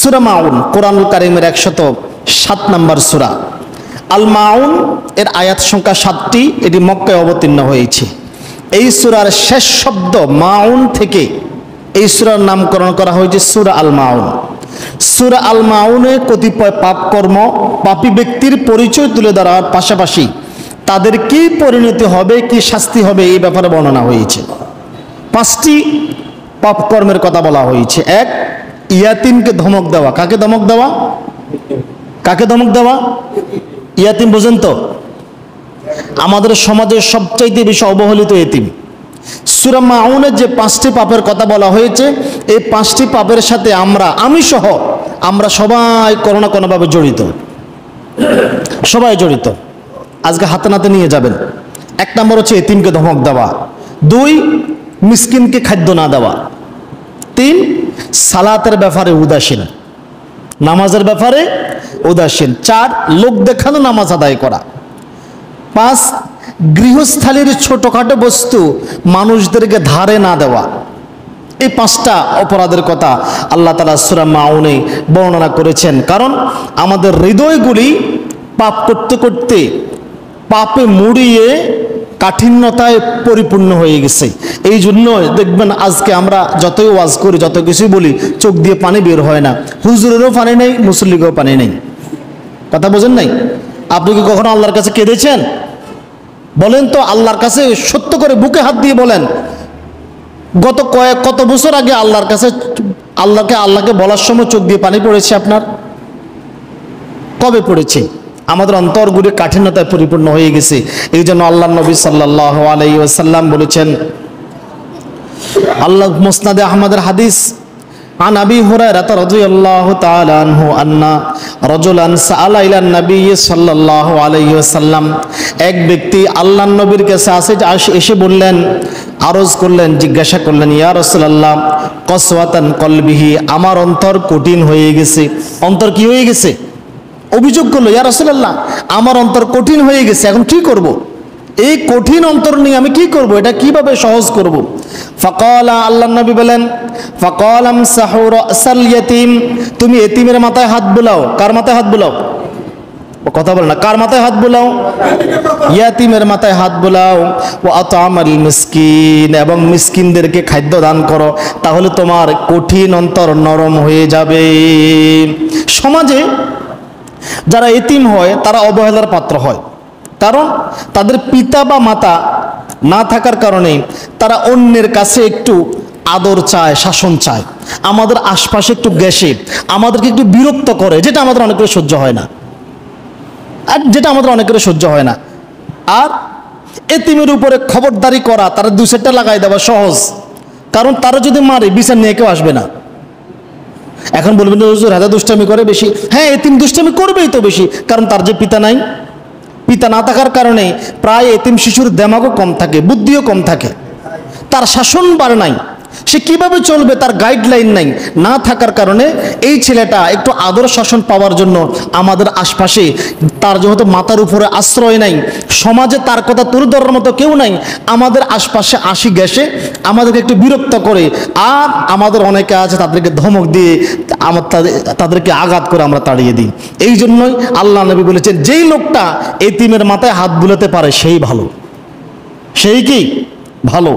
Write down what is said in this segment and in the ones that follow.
সূরা মাউন কোরআনুল কারীমের 107 নম্বর সূরা। আল মাউন এর আয়াত সংখ্যা 7টি, এটি মক্কায় অবতীর্ণ হয়েছে। এই সূরার শেষ শব্দ মাউন থেকে এই সূরার নামকরণ করা হয়েছে সূরা আল মাউন। সূরা আল মাউনে কতিপয় পাপকর্ম, পাপী ব্যক্তির পরিচয় তুলে ধরার পাশাপাশি তাদের কি পরিণতি হবে, কি শাস্তি হবে এই ব্যাপারে বর্ণনা হয়েছে। 5টি পাপকর্মের কথা বলা হয়েছে। 1, ইয়াতিমকে ধমক দেওয়া। কাকে ধমক দেওয়া? কাকে ধমক দেওয়া? ইয়াতিম বোঝেন তো? আমাদের সমাজের সবচাইতে বেশি অবহেলিত এতিম। সূরা মাউনের যে 5টি পাপের কথা বলা হয়েছে, এই 5টি পাপের সাথে আমি সহ আমরা সবাই কোনো না কোনোভাবে জড়িত, সবাই জড়িত। আজকে হাতে নাতে নিয়ে যাবেন। 1 নম্বর হচ্ছে এতিমকে ধমক দেওয়া। 2, মিসকিনকে খাদ্য না দেওয়া। 3, সালাতের ব্যাপারে উদাসীন, নামাজের ব্যাপারে উদাসীন। 4, লোক দেখানো নামাজ আদায় করা। 5, গৃহস্থালির ছোটখাটো বস্তু মানুষদেরকে ধারে না দেওয়া। এই 5টা অপরাধের কথা আল্লাহ তাআলা সূরা মাউনে বর্ণনা করেছেন। কারণ আমাদের হৃদয়গুলি পাপ করতে করতে পাপে মুড়িয়ে কাঠিন্যতায় পরিপূর্ণ হয়ে গেছে। এই জন্য দেখবেন আজকে আমরা যতই ওয়াজ করি, যত কিছুই বলি, চোখ দিয়ে পানি বের হয় না। হুজুরেরও পানি নেই, মুসল্লিকেও পানি নেই। কথা বোঝেন নাই? আপনি কি কখনো আল্লাহর কাছে কেঁদেছেন? বলেন তো, আল্লাহর কাছে সত্য করে বুকে হাত দিয়ে বলেন, কত বছর আগে আল্লাহর কাছে আল্লাহকে বলার সময় চোখ দিয়ে পানি পড়েছে আপনার? কবে পড়েছে? আমাদের অন্তরগুলি কাঠিন্যতায় পরিপূর্ণ হয়ে গেছে। এই জন্য আল্লাহর নবী সাল্লাল্লাহু আলাইহি ওয়াসাল্লাম বলেছেন, আল্লাহ মুসনাদে আহমদের হাদিস, عن أبي هريرة رضي الله تعالى عنه أن رجلا سأل إلى النبي صلى الله عليه وسلم, এক ব্যক্তি আল্লাহর নবীর কাছে এসে বললেন, আরজ করলেন, জিজ্ঞাসা করলেন, ইয়া রাসূলুল্লাহ কসওয়াতান কলবিহি, আমার অন্তর কঠিন হয়ে গেছে। অন্তর কি হয়ে গেছে? অভিযোগ করলো, ইয়া রাসূলুল্লাহ আমার অন্তর কঠিন হয়ে গেছে, এখন কি করব? এই কঠিন অন্তর নিয়ে আমি কি করব? এটা কিভাবে সহজ করব? ফাকালা, আল্লাহর নবী বলেন, ফাকাল আমসাহু রাসাল ইয়াতীম, তুমি এতিমের মাথায় হাত বুলাও। কার মাথায় হাত বুলাও? কথা বল না, কার মাথায় হাত বুলাও? ইয়াতীমের মাথায় হাত বুলাও। ওয়া আতআমাল মিসকিন, এবং মিসকিনদেরকে খাদ্য দান করো, তাহলে তোমার কঠিন অন্তর নরম হয়ে যাবে। সমাজে যারা এতিম হয় তারা অবহেলার পাত্র হয়, কারণ তাদের পিতা বা মাতা না থাকার কারণে তারা অন্যের কাছে একটু আদর চায়, শাসন চায়, আমাদের আশপাশে একটু গ্যাসে আমাদেরকে একটু বিরক্ত করে, যেটা আমাদের অনেকের সহ্য হয় না। আর এতিমের উপরে খবরদারি করা, তারা 2-4টা লাগাই দেওয়া সহজ, কারণ তারা যদি মারে বিচার নিয়ে কেউ আসবে না। এখন বলবেন হুজুর হাতে দুষ্টামি করে বেশি। হ্যাঁ, এতিম দুষ্টামি করবেই তো বেশি, কারণ তার যে পিতা নাই, পিতা না থাকার কারণে প্রায় এতিম শিশুর দেমাগও কম থাকে, বুদ্ধিও কম থাকে, তার শাসন বার নাই, সে কিভাবে চলবে তার গাইডলাইন নাই। না থাকার কারণে এই ছেলেটা একটু আদর শাসন পাওয়ার জন্য আমাদের আশপাশে, তার যেহেতু মাথার উপরে আশ্রয় নাই, সমাজে তার কথা তুলে ধরার মতো কেউ নাই, আমাদের আশপাশে আসি গ্যাসে আমাদেরকে একটু বিরক্ত করে। আর আমাদের অনেকে আছে তাদেরকে ধমক দিয়ে তাদেরকে আঘাত করে আমরা তাড়িয়ে দিই। এই জন্যই আল্লাহ নবী বলেছেন, যেই লোকটা এতিমের মাথায় হাত বুলাতে পারে সেই ভালো, সেই কি ভালো,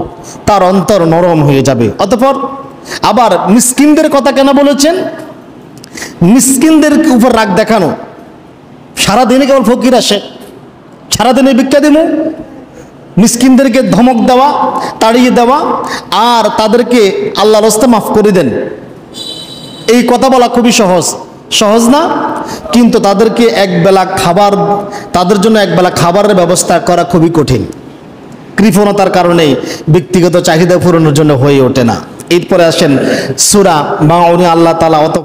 তার অন্তর নরম হয়ে যাবে। অতঃপর আবার মিসকিনদের কথা কেন বলেছেন? মিসকিনদের উপর রাগ দেখানো, সারাদিনে কেবল ফকির আসে, সারাদিনে ভিক্ষা দিব, মিসকিনদেরকে ধমক দেওয়া, তাড়িয়ে দেওয়া, আর তাদেরকে আল্লাহর রাস্তায় মাফ করে দেন, এই কথা বলা খুবই সহজ না, কিন্তু তাদেরকে তাদের জন্য একবেলা খাবারের ব্যবস্থা করা খুবই কঠিন। কৃপণতার কারণে ব্যক্তিগত চাহিদা পূরণের জন্য হয়ে ওঠে না। এরপরে আসেন সূরা মাউনে আল্লাহ তাআলা